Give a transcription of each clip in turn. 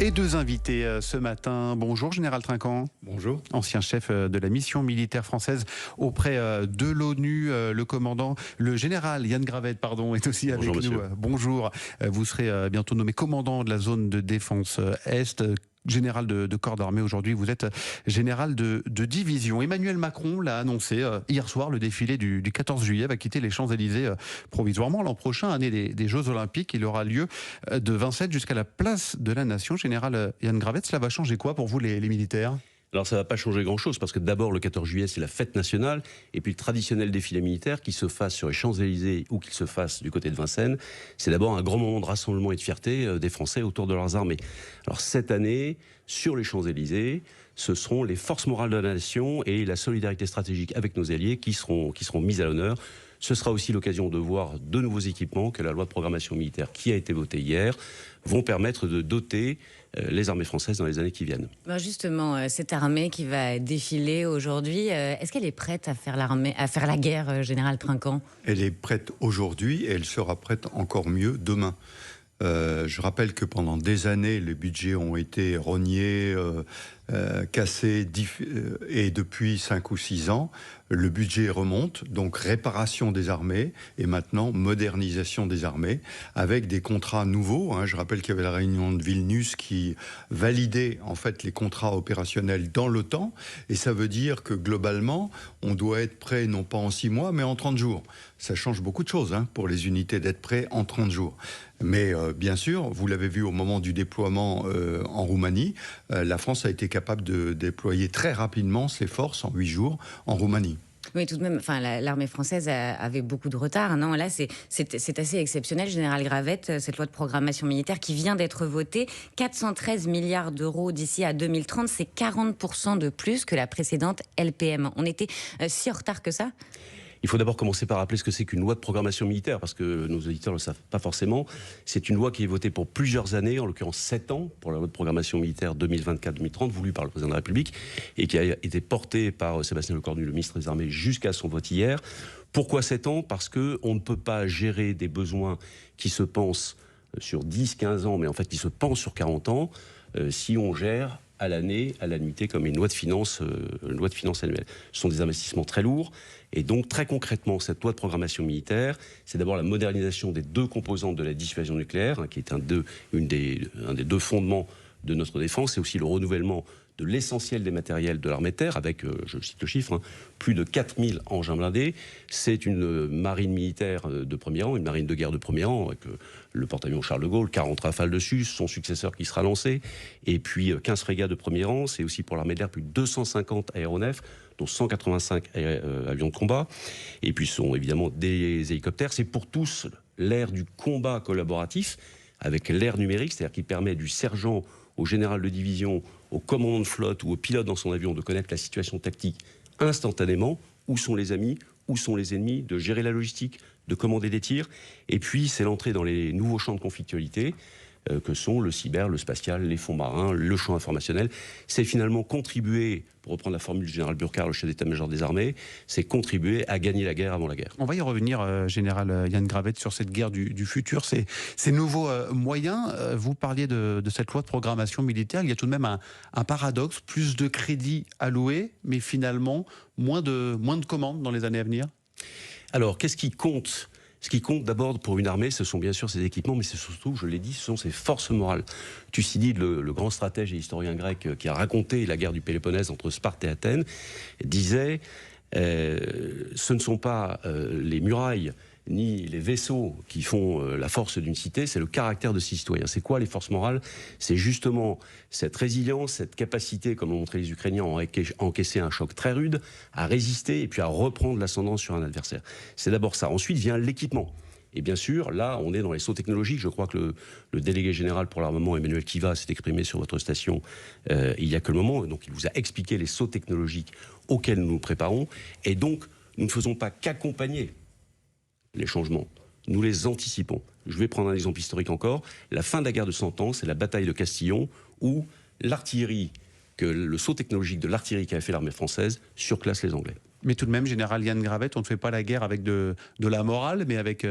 Et deux invités ce matin. Bonjour Général Trinquant. Bonjour. Ancien chef de la mission militaire française auprès de l'ONU. Le général Yann Gravette, est aussi avec Bonjour, nous. monsieur. Bonjour. Vous serez bientôt nommé commandant de la zone de défense Est. Général de corps d'armée aujourd'hui, vous êtes général de division. Emmanuel Macron l'a annoncé hier soir, le défilé du 14 juillet va quitter les Champs-Élysées provisoirement l'an prochain, année des Jeux Olympiques. Il aura lieu de Vincennes jusqu'à la place de la Nation. Général Yann Gravette, cela va changer quoi pour vous les militaires ? Alors ça ne va pas changer grand-chose, parce que d'abord le 14 juillet c'est la fête nationale, et puis le traditionnel défilé militaire, qu'il se fasse sur les Champs-Élysées ou qu'il se fasse du côté de Vincennes, c'est d'abord un grand moment de rassemblement et de fierté des Français autour de leurs armées. Alors cette année, sur les Champs-Élysées, ce seront les forces morales de la nation et la solidarité stratégique avec nos alliés qui seront mises à l'honneur. Ce sera aussi l'occasion de voir de nouveaux équipements que la loi de programmation militaire qui a été votée hier vont permettre de doter les armées françaises dans les années qui viennent. Justement, cette armée qui va défiler aujourd'hui, est-ce qu'elle est prête à faire la guerre, Général Trinquant ? Elle est prête aujourd'hui et elle sera prête encore mieux demain. Je rappelle que pendant des années, les budgets ont été rognés, cassés, et depuis 5 ou 6 ans, le budget remonte, donc réparation des armées, et maintenant modernisation des armées, avec des contrats nouveaux. Je rappelle qu'il y avait la réunion de Vilnius qui validait en fait les contrats opérationnels dans l'OTAN, et ça veut dire que globalement, on doit être prêt non pas en 6 mois, mais en 30 jours. Ça change beaucoup de choses pour les unités d'être prêts en 30 jours. Mais bien sûr, vous l'avez vu au moment du déploiement en Roumanie, la France a été capable de déployer très rapidement ses forces en 8 jours en Roumanie. Oui, tout de même, l'armée française avait beaucoup de retard. Non, là, c'est assez exceptionnel, Général Gravette, cette loi de programmation militaire qui vient d'être votée. 413 milliards d'euros d'ici à 2030, c'est 40% de plus que la précédente LPM. On était si en retard que ça ? Il faut d'abord commencer par rappeler ce que c'est qu'une loi de programmation militaire, parce que nos auditeurs ne le savent pas forcément. C'est une loi qui est votée pour plusieurs années, en l'occurrence 7 ans, pour la loi de programmation militaire 2024-2030, voulue par le président de la République, et qui a été portée par Sébastien Lecornu, le ministre des Armées, jusqu'à son vote hier. Pourquoi 7 ans ? Parce qu'on ne peut pas gérer des besoins qui se pensent sur 10-15 ans, mais en fait qui se pensent sur 40 ans, si on gère à l'année, à l'annuité, comme une loi de finances annuelle. Ce sont des investissements très lourds, et donc très concrètement, cette loi de programmation militaire, c'est d'abord la modernisation des 2 composantes de la dissuasion nucléaire, qui est un des 2 fondements de notre défense, et aussi le renouvellement de l'essentiel des matériels de l'armée de terre, avec, je cite le chiffre, plus de 4000 engins blindés. C'est une marine militaire de premier rang, une marine de guerre de premier rang, avec le porte-avions Charles de Gaulle, 40 Rafales dessus, son successeur qui sera lancé, et puis 15 frégates de premier rang. C'est aussi pour l'armée de l'air plus de 250 aéronefs, dont 185 avions de combat, et puis ce sont évidemment des hélicoptères. C'est pour tous l'ère du combat collaboratif, avec l'ère numérique, c'est-à-dire qui permet du sergent au général de division, au commandant de flotte ou au pilote dans son avion de connaître la situation tactique instantanément, où sont les amis, où sont les ennemis, de gérer la logistique, de commander des tirs. Et puis c'est l'entrée dans les nouveaux champs de conflictualité que sont le cyber, le spatial, les fonds marins, le champ informationnel. C'est finalement contribuer, pour reprendre la formule du général Burkhardt, le chef d'état-major des armées, c'est contribuer à gagner la guerre avant la guerre. On va y revenir, Général Yann Gravette, sur cette guerre du futur, ces nouveaux moyens. Vous parliez de cette loi de programmation militaire. Il y a tout de même un paradoxe, plus de crédits alloués, mais finalement moins de commandes dans les années à venir. Alors, qu'est-ce qui compte ? Ce qui compte d'abord pour une armée, ce sont bien sûr ses équipements, mais c'est surtout, je l'ai dit, ce sont ses forces morales. Thucydide, le grand stratège et historien grec qui a raconté la guerre du Péloponnèse entre Sparte et Athènes, disait ce ne sont pas les murailles ni les vaisseaux qui font la force d'une cité, c'est le caractère de ses citoyens. C'est quoi les forces morales ? C'est justement cette résilience, cette capacité, comme l'ont montré les Ukrainiens, à encaisser un choc très rude, à résister et puis à reprendre l'ascendant sur un adversaire. C'est d'abord ça. Ensuite vient l'équipement. Et bien sûr, là, on est dans les sauts technologiques. Je crois que le délégué général pour l'armement, Emmanuel Kiva, s'est exprimé sur votre station il y a que le moment. Donc, il vous a expliqué les sauts technologiques auxquels nous nous préparons. Et donc, nous ne faisons pas qu'accompagner les changements. Nous les anticipons. Je vais prendre un exemple historique encore. La fin de la guerre de 100 ans, c'est la bataille de Castillon, où l'artillerie, le saut technologique de l'artillerie qu'a fait l'armée française surclasse les Anglais. Mais tout de même, général Yann Gravette, on ne fait pas la guerre avec de la morale, mais avec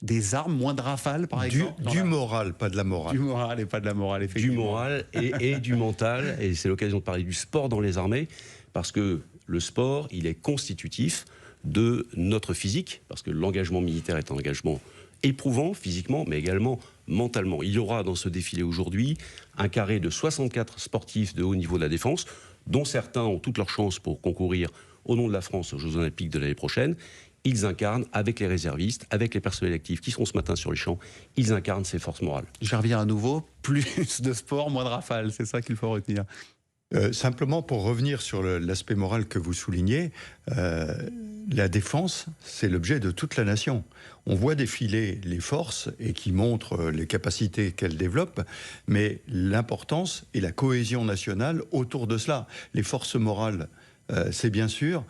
des armes, moins de rafales, par exemple. Du moral, pas de la morale. Du moral et pas de la morale, effectivement. Du moral et du mental. Et c'est l'occasion de parler du sport dans les armées, parce que le sport, il est constitutif de notre physique, parce que l'engagement militaire est un engagement éprouvant physiquement, mais également mentalement. Il y aura dans ce défilé aujourd'hui un carré de 64 sportifs de haut niveau de la défense, dont certains ont toutes leurs chances pour concourir au nom de la France aux Jeux Olympiques de l'année prochaine. Ils incarnent, avec les réservistes, avec les personnels actifs qui seront ce matin sur les champs, ils incarnent ces forces morales. Je reviens à nouveau, plus de sport, moins de rafales, c'est ça qu'il faut retenir. Simplement pour revenir sur l'aspect moral que vous soulignez, la défense, c'est l'objet de toute la nation. On voit défiler les forces et qui montrent les capacités qu'elles développent, mais l'importance et la cohésion nationale autour de cela. Les forces morales, c'est bien sûr,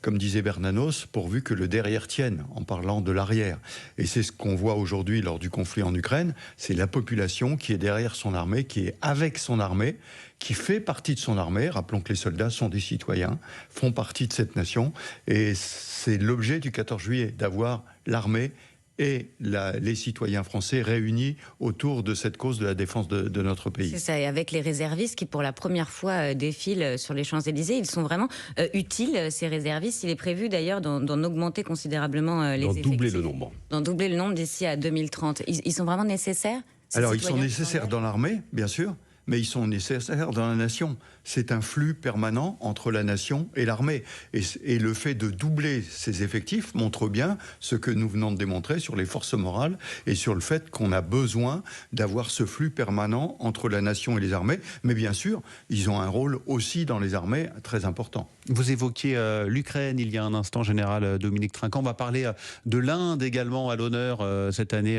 comme disait Bernanos, pourvu que le derrière tienne, en parlant de l'arrière. Et c'est ce qu'on voit aujourd'hui lors du conflit en Ukraine, c'est la population qui est derrière son armée, qui est avec son armée, qui fait partie de son armée. Rappelons que les soldats sont des citoyens, font partie de cette nation. Et c'est l'objet du 14 juillet, d'avoir l'armée et les citoyens français réunis autour de cette cause de la défense de notre pays. C'est ça, et avec les réservistes qui pour la première fois défilent sur les Champs-Élysées, ils sont vraiment utiles, ces réservistes. Il est prévu d'ailleurs d'en augmenter considérablement les effectifs. D'en doubler le nombre. D'en doubler le nombre d'ici à 2030. Ils sont vraiment nécessaires? Alors ils sont nécessaires dans l'armée, bien sûr, mais ils sont nécessaires dans la nation. C'est un flux permanent entre la nation et l'armée. Et le fait de doubler ces effectifs montre bien ce que nous venons de démontrer sur les forces morales et sur le fait qu'on a besoin d'avoir ce flux permanent entre la nation et les armées. Mais bien sûr, ils ont un rôle aussi dans les armées très important. Vous évoquiez l'Ukraine il y a un instant, général Dominique Trinquant. On va parler de l'Inde également à l'honneur cette année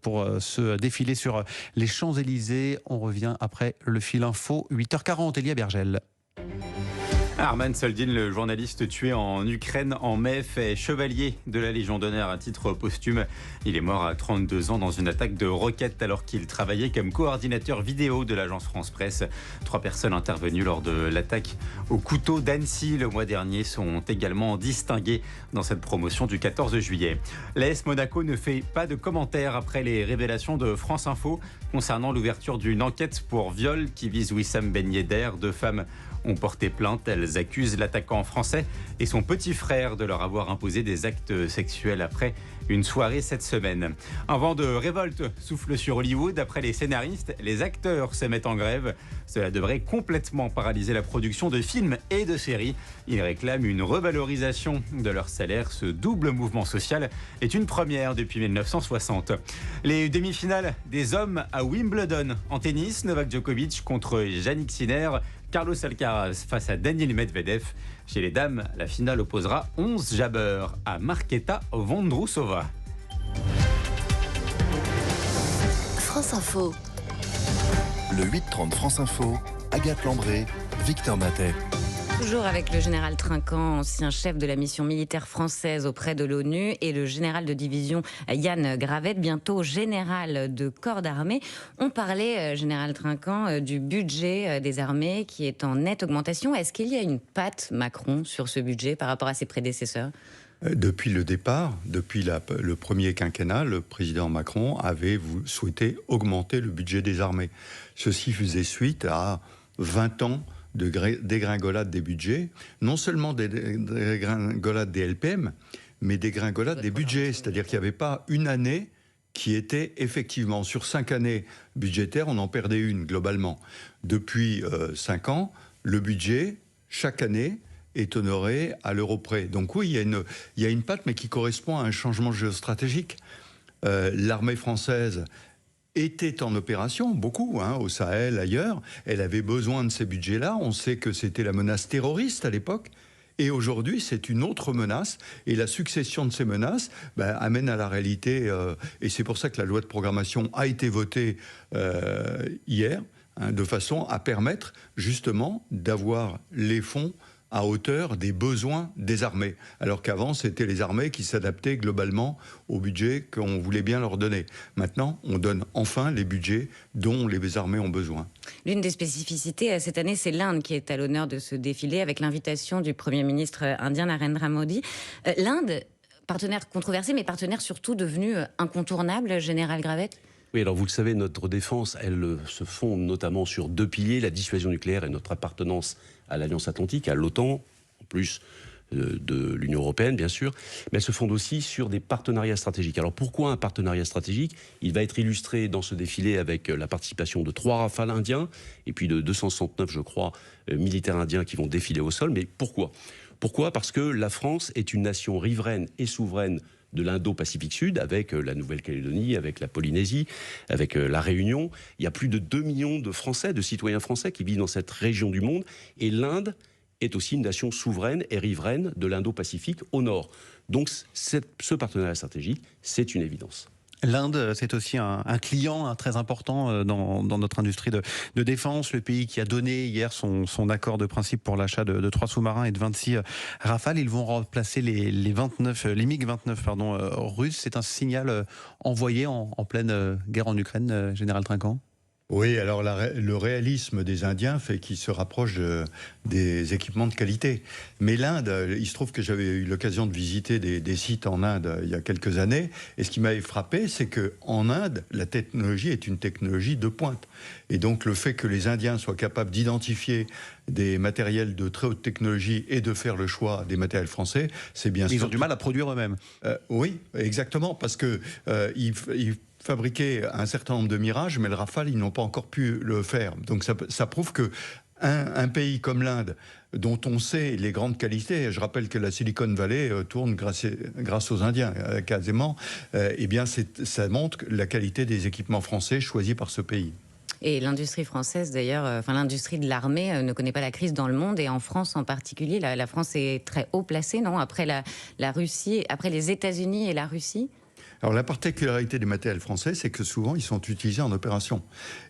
pour ce défilé sur les Champs-Élysées. On revient après le fil info, 8h40. Elia Bergel. Arman Soldin, le journaliste tué en Ukraine en mai, fait chevalier de la Légion d'honneur à titre posthume. Il est mort à 32 ans dans une attaque de roquettes alors qu'il travaillait comme coordinateur vidéo de l'agence France Presse. 3 personnes intervenues lors de l'attaque au couteau d'Annecy le mois dernier sont également distinguées dans cette promotion du 14 juillet. L'AS Monaco ne fait pas de commentaires après les révélations de France Info concernant l'ouverture d'une enquête pour viol qui vise Wissam Ben Yedder. 2 femmes ont porté plainte. Elles accusent l'attaquant français et son petit frère de leur avoir imposé des actes sexuels après une soirée cette semaine. Un vent de révolte souffle sur Hollywood. Après les scénaristes, les acteurs se mettent en grève. Cela devrait complètement paralyser la production de films et de séries. Ils réclament une revalorisation de leur salaire. Ce double mouvement social est une première depuis 1960. Les demi-finales des hommes à Wimbledon. En tennis, Novak Djokovic contre Jannik Sinner. Carlos Alcaraz face à Daniil Medvedev. Chez les dames, la finale opposera 11 jabbeurs à Marketa Vondrousova. France Info. Le 8-30 France Info, Agathe Lambré, Victor Matet. Toujours avec le général Trinquant, ancien chef de la mission militaire française auprès de l'ONU, et le général de division Yann Gravette, bientôt général de corps d'armée. On parlait, général Trinquant, du budget des armées qui est en nette augmentation. Est-ce qu'il y a une patte Macron sur ce budget par rapport à ses prédécesseurs ? Depuis le départ, depuis le premier quinquennat, le président Macron avait souhaité augmenter le budget des armées. Ceci faisait suite à 20 ans de dégringolade des budgets, non seulement des dégringolades des LPM, mais des dégringolades des budgets. C'est-à-dire qu'il n'y avait pas une année qui était effectivement, sur 5 années budgétaires, on en perdait une globalement. Depuis 5 ans, le budget, chaque année, est honoré à l'euro près. Donc oui, il y a une patte, mais qui correspond à un changement géostratégique. L'armée française était en opération, beaucoup, au Sahel, ailleurs. Elle avait besoin de ces budgets-là. On sait que c'était la menace terroriste à l'époque. Et aujourd'hui, c'est une autre menace. Et la succession de ces menaces amène à la réalité. Et c'est pour ça que la loi de programmation a été votée hier, de façon à permettre justement d'avoir les fonds à hauteur des besoins des armées. Alors qu'avant, c'était les armées qui s'adaptaient globalement au budget qu'on voulait bien leur donner. Maintenant, on donne enfin les budgets dont les armées ont besoin. L'une des spécificités cette année, c'est l'Inde qui est à l'honneur de ce défilé avec l'invitation du Premier ministre indien Narendra Modi. L'Inde, partenaire controversé, mais partenaire surtout devenu incontournable, Général Gravette? Oui, alors vous le savez, notre défense, elle se fonde notamment sur 2 piliers, la dissuasion nucléaire et notre appartenance à l'Alliance Atlantique, à l'OTAN, en plus de l'Union européenne, bien sûr, mais elle se fonde aussi sur des partenariats stratégiques. Alors pourquoi un partenariat stratégique? Il va être illustré dans ce défilé avec la participation de 3 Rafales indiens et puis de 269, je crois, militaires indiens qui vont défiler au sol. Mais pourquoi? Pourquoi? Parce que la France est une nation riveraine et souveraine de l'Indo-Pacifique Sud, avec la Nouvelle-Calédonie, avec la Polynésie, avec la Réunion. Il y a plus de 2 millions de Français, de citoyens français qui vivent dans cette région du monde. Et l'Inde est aussi une nation souveraine et riveraine de l'Indo-Pacifique au nord. Donc ce partenariat stratégique, c'est une évidence. L'Inde, c'est aussi un client très important dans notre industrie de défense. Le pays qui a donné hier son accord de principe pour l'achat de 3 sous-marins et de 26 Rafales. Ils vont remplacer les MiG-29 russes. C'est un signal envoyé en pleine guerre en Ukraine, Général Trinquant? Oui, alors le réalisme des Indiens fait qu'ils se rapprochent des équipements de qualité. Mais l'Inde, il se trouve que j'avais eu l'occasion de visiter des sites en Inde il y a quelques années, et ce qui m'avait frappé, c'est qu'en Inde, la technologie est une technologie de pointe. Et donc le fait que les Indiens soient capables d'identifier des matériels de très haute technologie et de faire le choix des matériels français, c'est bien sûr... Ils ont du mal à produire eux-mêmes. Oui, exactement, parce que ils fabriquer un certain nombre de Mirages, mais le Rafale, ils n'ont pas encore pu le faire. Donc ça prouve que un pays comme l'Inde, dont on sait les grandes qualités, je rappelle que la Silicon Valley tourne grâce aux Indiens, quasiment, eh bien ça montre la qualité des équipements français choisis par ce pays. Et l'industrie française, d'ailleurs, l'industrie de l'armée ne connaît pas la crise dans le monde, et en France en particulier. La France est très haut placée, non? Après la Russie, après les États-Unis et la Russie. Alors la particularité des matériels français, c'est que souvent ils sont utilisés en opération.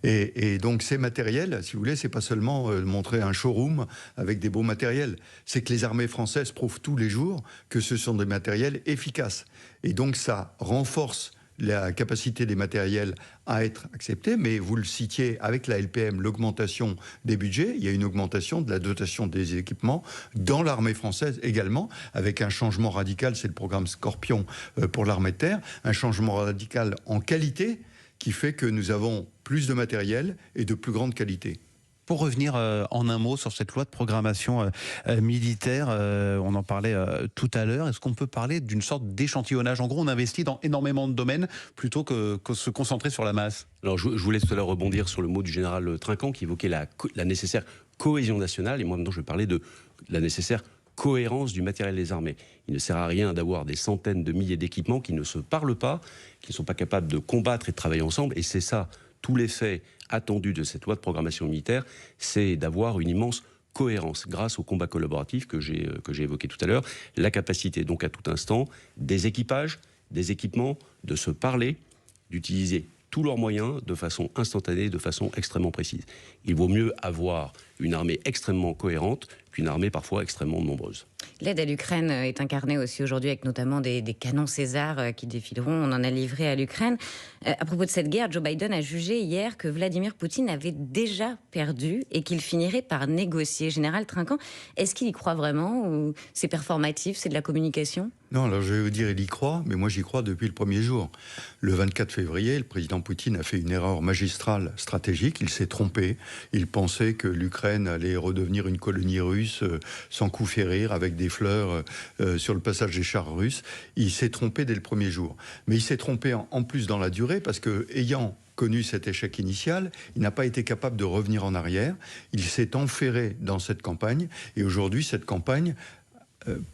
Et donc ces matériels, si vous voulez, c'est pas seulement montrer un showroom avec des beaux matériels. C'est que les armées françaises prouvent tous les jours que ce sont des matériels efficaces. Et donc ça renforce la capacité des matériels à être acceptés, mais vous le citiez, avec la LPM, l'augmentation des budgets, il y a une augmentation de la dotation des équipements dans l'armée française également, avec un changement radical, c'est le programme Scorpion pour l'armée de terre, un changement radical en qualité qui fait que nous avons plus de matériel et de plus grande qualité. Pour revenir en un mot sur cette loi de programmation militaire, on en parlait tout à l'heure, est-ce qu'on peut parler d'une sorte d'échantillonnage? En gros, on investit dans énormément de domaines plutôt que se concentrer sur la masse. Alors je vous laisse tout à l'heure rebondir sur le mot du général Trinquant qui évoquait la nécessaire cohésion nationale, et moi maintenant je vais parler de la nécessaire cohérence du matériel des armées. Il ne sert à rien d'avoir des centaines de milliers d'équipements qui ne se parlent pas, qui ne sont pas capables de combattre et de travailler ensemble, et c'est ça, tout l'effet attendu de cette loi de programmation militaire, c'est d'avoir une immense cohérence grâce au combat collaboratif que j'ai évoqué tout à l'heure, la capacité donc à tout instant des équipages, des équipements, de se parler, d'utiliser tous leurs moyens de façon instantanée, de façon extrêmement précise. Il vaut mieux avoir une armée extrêmement cohérente qu'une armée parfois extrêmement nombreuse. L'aide à l'Ukraine est incarnée aussi aujourd'hui avec notamment des canons César qui défileront. On en a livré à l'Ukraine. À propos de cette guerre, Joe Biden a jugé hier que Vladimir Poutine avait déjà perdu et qu'il finirait par négocier. Général Trinquant, est-ce qu'il y croit vraiment ou c'est performatif, c'est de la communication? Non, alors je vais vous dire, il y croit, mais moi j'y crois depuis le premier jour. Le 24 février, le président Poutine a fait une erreur magistrale stratégique, il s'est trompé. Il pensait que l'Ukraine allait redevenir une colonie russe sans coup férir, avec des fleurs sur le passage des chars russes. Il s'est trompé dès le premier jour. Mais il s'est trompé en plus dans la durée, parce que, ayant connu cet échec initial, il n'a pas été capable de revenir en arrière. Il s'est enferré dans cette campagne, et aujourd'hui, cette campagne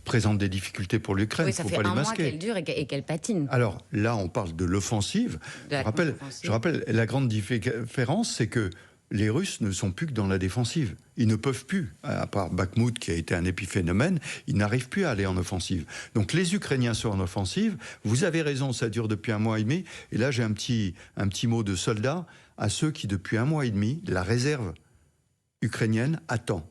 présente des difficultés pour l'Ukraine. Oui, ça fait un mois qu'elle dure et qu'elle patine. Alors là, on parle de l'offensive. Je rappelle, la grande différence, c'est que les Russes ne sont plus que dans la défensive. Ils ne peuvent plus, à part Bakhmout qui a été un épiphénomène, ils n'arrivent plus à aller en offensive. Donc les Ukrainiens sont en offensive. Vous avez raison, ça dure depuis 1 mois et demi. Et là, j'ai un petit mot de soldat à ceux qui, depuis 1 mois et demi, la réserve ukrainienne attend.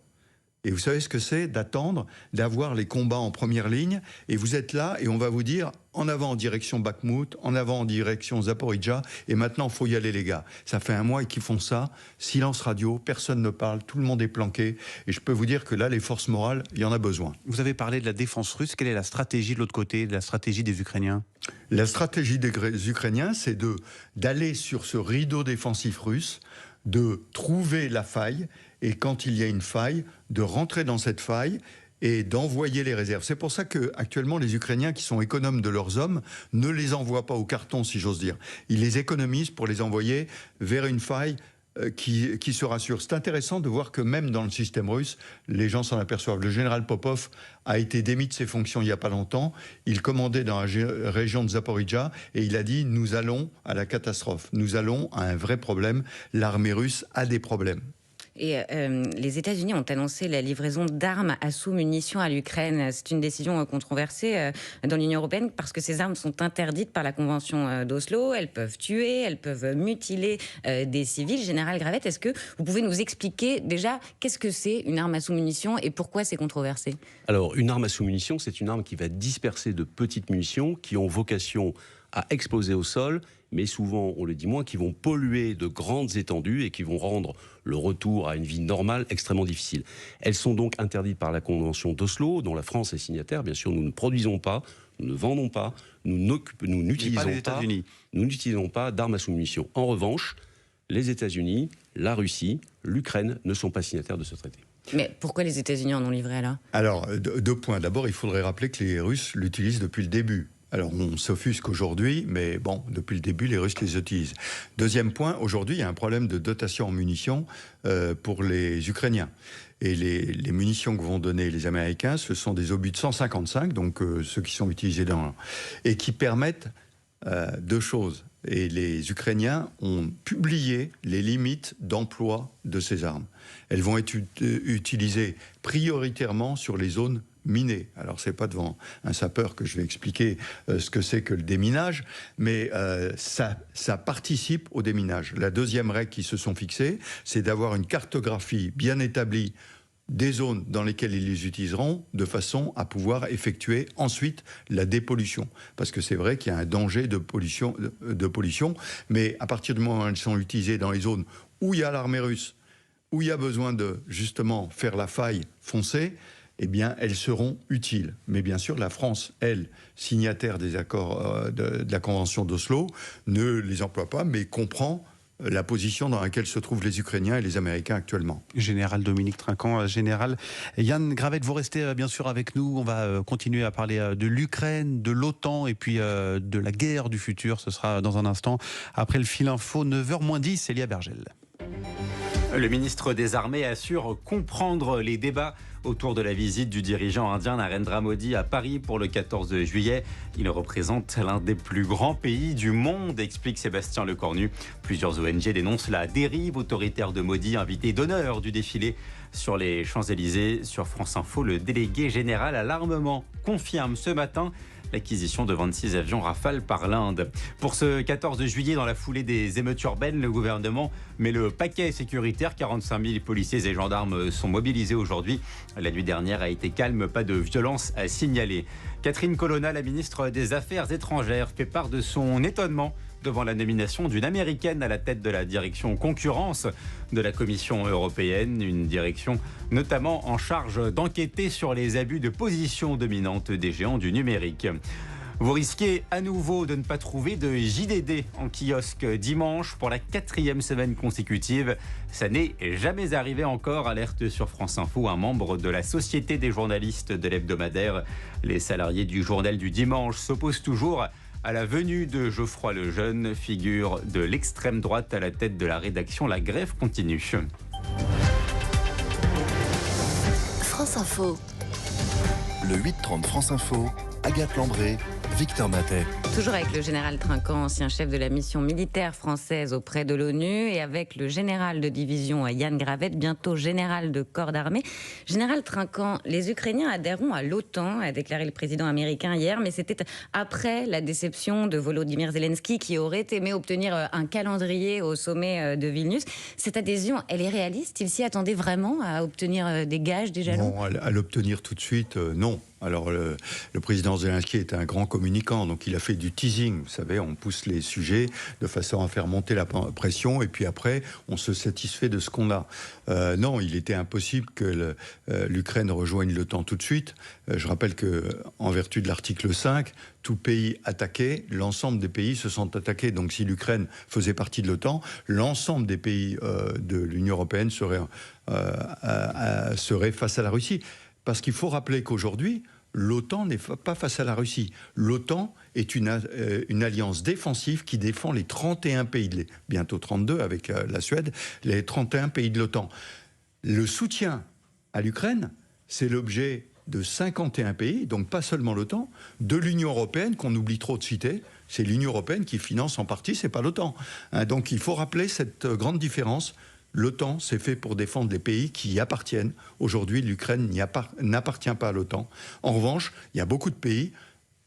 Et vous savez ce que c'est d'attendre, d'avoir les combats en première ligne, et vous êtes là, et on va vous dire en avant en direction Bakhmout, en avant en direction Zaporijjia, et maintenant, il faut y aller, les gars. Ça fait 1 mois qu'ils font ça, silence radio, personne ne parle, tout le monde est planqué, et je peux vous dire que là, les forces morales, il y en a besoin. Vous avez parlé de la défense russe. Quelle est la stratégie de l'autre côté, de la stratégie des Ukrainiens ? La stratégie des Ukrainiens, c'est d'aller sur ce rideau défensif russe, de trouver la faille, et quand il y a une faille, de rentrer dans cette faille et d'envoyer les réserves. C'est pour ça qu'actuellement, les Ukrainiens qui sont économes de leurs hommes ne les envoient pas au carton, si j'ose dire. Ils les économisent pour les envoyer vers une faille qui se rassure. C'est intéressant de voir que même dans le système russe, les gens s'en aperçoivent. Le général Popov a été démis de ses fonctions il n'y a pas longtemps. Il commandait dans la région de Zaporijjia et il a dit « Nous allons à la catastrophe. Nous allons à un vrai problème. L'armée russe a des problèmes. » Et les États-Unis ont annoncé la livraison d'armes à sous-munitions à l'Ukraine. C'est une décision controversée dans l'Union européenne parce que ces armes sont interdites par la Convention d'Oslo. Elles peuvent tuer, elles peuvent mutiler des civils. Général Gravette, est-ce que vous pouvez nous expliquer déjà qu'est-ce que c'est une arme à sous-munitions et pourquoi c'est controversé ? Alors, une arme à sous-munitions, c'est une arme qui va disperser de petites munitions qui ont vocation à exploser au sol, mais souvent, on le dit moins, qui vont polluer de grandes étendues et qui vont rendre le retour à une vie normale extrêmement difficile. Elles sont donc interdites par la Convention d'Oslo, dont la France est signataire. Bien sûr, nous ne produisons pas, nous ne vendons pas, nous n'utilisons pas d'armes à sous-munitions. En revanche, les États-Unis, la Russie, l'Ukraine ne sont pas signataires de ce traité. Mais pourquoi les États-Unis en ont livré alors ? Alors, 2 points. D'abord, il faudrait rappeler que les Russes l'utilisent depuis le début. Alors, on s'offusque aujourd'hui, mais bon, depuis le début, les Russes les utilisent. 2e point, aujourd'hui, il y a un problème de dotation en munitions pour les Ukrainiens. Et les munitions que vont donner les Américains, ce sont des obus de 155, donc ceux qui sont utilisés et qui permettent 2 choses. Et les Ukrainiens ont publié les limites d'emploi de ces armes. Elles vont être utilisées prioritairement sur les zones minées. Alors, c'est pas devant un sapeur que je vais expliquer ce que c'est que le déminage, mais ça participe au déminage. La 2e règle qui se sont fixées, c'est d'avoir une cartographie bien établie des zones dans lesquelles ils les utiliseront, de façon à pouvoir effectuer ensuite la dépollution. Parce que c'est vrai qu'il y a un danger de pollution, mais à partir du moment où elles sont utilisées dans les zones où il y a l'armée russe, où il y a besoin de, justement, faire la faille foncée, eh bien, elles seront utiles. Mais bien sûr, la France, elle, signataire des accords de la Convention d'Oslo, ne les emploie pas, mais comprend la position dans laquelle se trouvent les Ukrainiens et les Américains actuellement. Général Dominique Trinquant, général Yann Gravette, vous restez bien sûr avec nous. On va continuer à parler de l'Ukraine, de l'OTAN et puis de la guerre du futur. Ce sera dans un instant, après le fil info, 9h-10, Elia Bergel. Le ministre des Armées assure comprendre les débats autour de la visite du dirigeant indien Narendra Modi à Paris pour le 14 juillet. Il représente l'un des plus grands pays du monde, explique Sébastien Lecornu. Plusieurs ONG dénoncent la dérive autoritaire de Modi, invité d'honneur du défilé sur les Champs-Élysées. Sur France Info, le délégué général à l'armement confirme ce matin l'acquisition de 26 avions Rafale par l'Inde. Pour ce 14 juillet, dans la foulée des émeutes urbaines, le gouvernement met le paquet sécuritaire. 45 000 policiers et gendarmes sont mobilisés aujourd'hui. La nuit dernière a été calme, pas de violence à signaler. Catherine Colonna, la ministre des Affaires étrangères, fait part de son étonnement devant la nomination d'une Américaine à la tête de la direction concurrence de la Commission européenne, une direction notamment en charge d'enquêter sur les abus de position dominante des géants du numérique. Vous risquez à nouveau de ne pas trouver de JDD en kiosque dimanche pour la 4e semaine consécutive. Ça n'est jamais arrivé encore, alerte sur France Info un membre de la Société des journalistes de l'hebdomadaire. Les salariés du journal du dimanche s'opposent toujours à la venue de Geoffroy Lejeune, figure de l'extrême droite à la tête de la rédaction. La grève continue. France Info. Le 8-30 France Info, Agathe Lambré, Victor Matet. Toujours avec le général Trinquant, ancien chef de la mission militaire française auprès de l'ONU, et avec le général de division Yann Gravette, bientôt général de corps d'armée. Général Trinquant, les Ukrainiens adhéreront à l'OTAN, a déclaré le président américain hier, mais c'était après la déception de Volodymyr Zelensky qui aurait aimé obtenir un calendrier au sommet de Vilnius. Cette adhésion, elle est réaliste? Il s'y attendait vraiment à obtenir des gages, des jalons? Bon, à l'obtenir tout de suite, non. Alors, le président Zelensky est un grand communicant, donc il a fait du teasing. Vous savez, on pousse les sujets de façon à faire monter la pression, et puis après, on se satisfait de ce qu'on a. Non, il était impossible que l'Ukraine rejoigne l'OTAN tout de suite. Je rappelle qu'en vertu de l'article 5, tout pays attaqué, l'ensemble des pays se sont attaqués. Donc, si l'Ukraine faisait partie de l'OTAN, l'ensemble des pays de l'Union européenne seraient face à la Russie. Parce qu'il faut rappeler qu'aujourd'hui, l'OTAN n'est pas face à la Russie. L'OTAN est une alliance défensive qui défend les 31 pays, bientôt 32 avec la Suède, les 31 pays de l'OTAN. Le soutien à l'Ukraine, c'est l'objet de 51 pays, donc pas seulement l'OTAN, de l'Union européenne, qu'on oublie trop de citer. C'est l'Union européenne qui finance en partie, c'est pas l'OTAN. Donc il faut rappeler cette grande différence. L'OTAN, c'est fait pour défendre les pays qui y appartiennent. Aujourd'hui, l'Ukraine n'appartient pas à l'OTAN. En revanche, il y a beaucoup de pays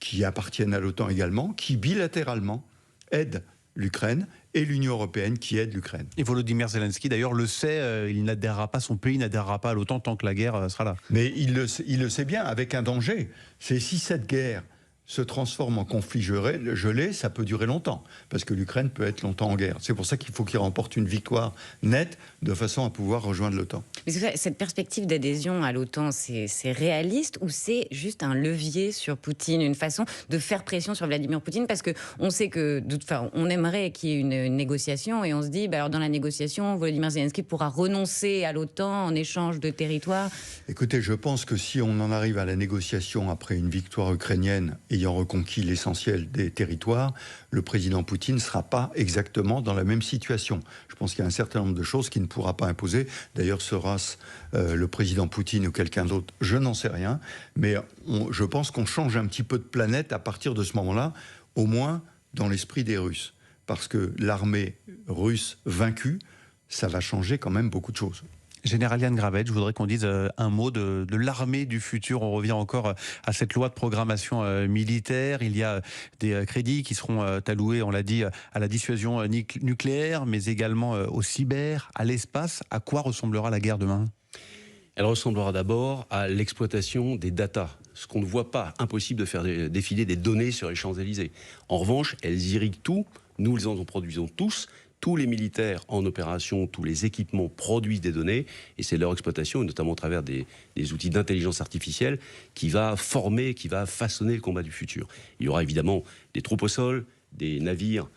qui appartiennent à l'OTAN également, qui bilatéralement aident l'Ukraine, et l'Union européenne qui aide l'Ukraine. Et Volodymyr Zelensky, d'ailleurs, le sait, il n'adhérera pas, son pays n'adhérera pas à l'OTAN tant que la guerre sera là. Mais il le sait bien, avec un danger. C'est si cette guerre se transforme en conflit gelé, ça peut durer longtemps, parce que l'Ukraine peut être longtemps en guerre. C'est pour ça qu'il faut qu'il remporte une victoire nette, de façon à pouvoir rejoindre l'OTAN. Mais cette perspective d'adhésion à l'OTAN, c'est réaliste, ou c'est juste un levier sur Poutine, une façon de faire pression sur Vladimir Poutine? Parce qu'on sait que, on aimerait qu'il y ait une négociation, et on se dit, alors dans la négociation, Volodymyr Zelensky pourra renoncer à l'OTAN en échange de territoire. Écoutez, je pense que si on en arrive à la négociation après une victoire ukrainienne ayant reconquis l'essentiel des territoires, le président Poutine ne sera pas exactement dans la même situation. Je pense qu'il y a un certain nombre de choses qu'il ne pourra pas imposer. D'ailleurs, sera-ce le président Poutine ou quelqu'un d'autre? Je n'en sais rien. Mais je pense qu'on change un petit peu de planète à partir de ce moment-là, au moins dans l'esprit des Russes. Parce que l'armée russe vaincue, ça va changer quand même beaucoup de choses. Général Yann Gravette, je voudrais qu'on dise un mot de l'armée du futur. On revient encore à cette loi de programmation militaire. Il y a des crédits qui seront alloués, on l'a dit, à la dissuasion nucléaire, mais également au cyber, à l'espace. À quoi ressemblera la guerre demain ? Elle ressemblera d'abord à l'exploitation des datas. Ce qu'on ne voit pas, impossible de faire défiler des données sur les Champs-Élysées. En revanche, elles irriguent tout. Nous les en produisons tous. Tous les militaires en opération, tous les équipements produisent des données, et c'est leur exploitation, et notamment au travers des outils d'intelligence artificielle, qui va former, qui va façonner le combat du futur. Il y aura évidemment des troupes au sol, des navires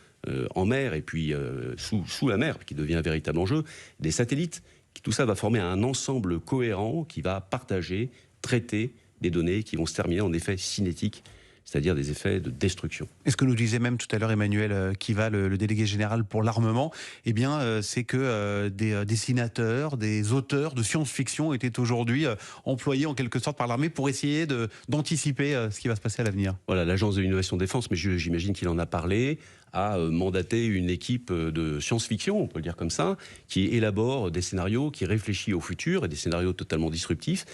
en mer, et puis sous la mer, qui devient un véritable enjeu, des satellites. Tout ça va former un ensemble cohérent qui va partager, traiter des données qui vont se terminer en effets cinétiques, c'est-à-dire des effets de destruction. Et ce que nous disait même tout à l'heure Emmanuel Kiva, le délégué général pour l'armement, eh bien, c'est que des dessinateurs, des auteurs de science-fiction étaient aujourd'hui employés en quelque sorte par l'armée pour essayer d'anticiper ce qui va se passer à l'avenir. Voilà, l'Agence de l'innovation défense, mais j'imagine qu'il en a parlé, a mandaté une équipe de science-fiction, on peut le dire comme ça, qui élabore des scénarios, qui réfléchit au futur, et des scénarios totalement disruptifs.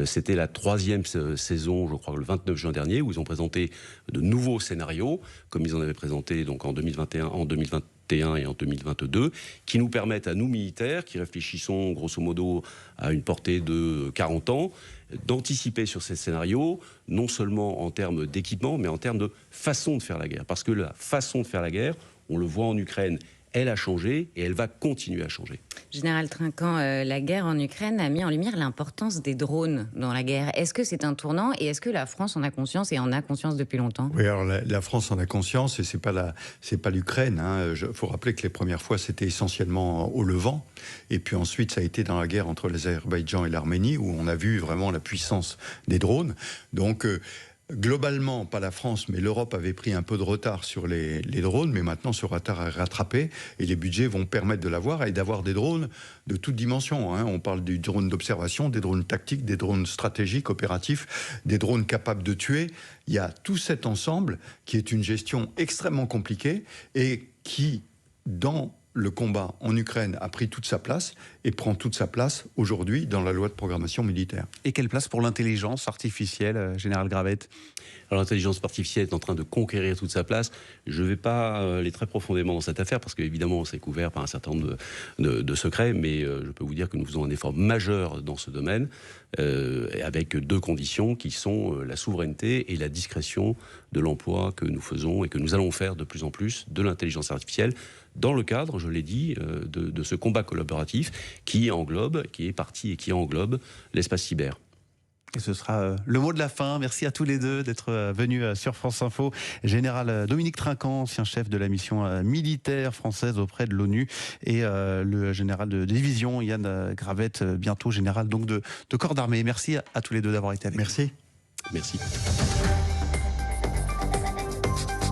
C'était la 3e saison, je crois, le 29 juin dernier, où ils ont présenté de nouveaux scénarios, comme ils en avaient présenté donc en 2021, en 2021 et en 2022, qui nous permettent à nous militaires, qui réfléchissons grosso modo à une portée de 40 ans, d'anticiper sur ces scénarios, non seulement en termes d'équipement, mais en termes de façon de faire la guerre. Parce que la façon de faire la guerre, on le voit en Ukraine, elle a changé et elle va continuer à changer. Général Trinquant, la guerre en Ukraine a mis en lumière l'importance des drones dans la guerre. Est-ce que c'est un tournant, et est-ce que la France en a conscience, et en a conscience depuis longtemps? Oui, alors la France en a conscience, et c'est pas l'Ukraine. Il faut rappeler que les premières fois, c'était essentiellement au Levant. Et puis ensuite, ça a été dans la guerre entre l'Azerbaïdjan et l'Arménie, où on a vu vraiment la puissance des drones. Donc, Globalement, pas la France, mais l'Europe avait pris un peu de retard sur les drones, mais maintenant ce retard est rattrapé et les budgets vont permettre de l'avoir et d'avoir des drones de toutes dimensions. On parle du drone d'observation, des drones tactiques, des drones stratégiques, opératifs, des drones capables de tuer. Il y a tout cet ensemble qui est une gestion extrêmement compliquée et qui, dans le combat en Ukraine, a pris toute sa place et prend toute sa place aujourd'hui dans la loi de programmation militaire. Et quelle place pour l'intelligence artificielle, Général Gravette? Alors l'intelligence artificielle est en train de conquérir toute sa place. Je ne vais pas aller très profondément dans cette affaire parce qu'évidemment c'est couvert par un certain nombre de secrets, mais je peux vous dire que nous faisons un effort majeur dans ce domaine avec deux conditions qui sont la souveraineté et la discrétion de l'emploi que nous faisons et que nous allons faire de plus en plus de l'intelligence artificielle dans le cadre, je l'ai dit, de ce combat collaboratif qui est parti et qui englobe l'espace cyber. Et ce sera le mot de la fin. Merci à tous les deux d'être venus sur France Info. Général Dominique Trinquant, ancien chef de la mission militaire française auprès de l'ONU, et le général de division Yann Gravette, bientôt général donc de corps d'armée. Merci à tous les deux d'avoir été avec nous. Merci. Merci.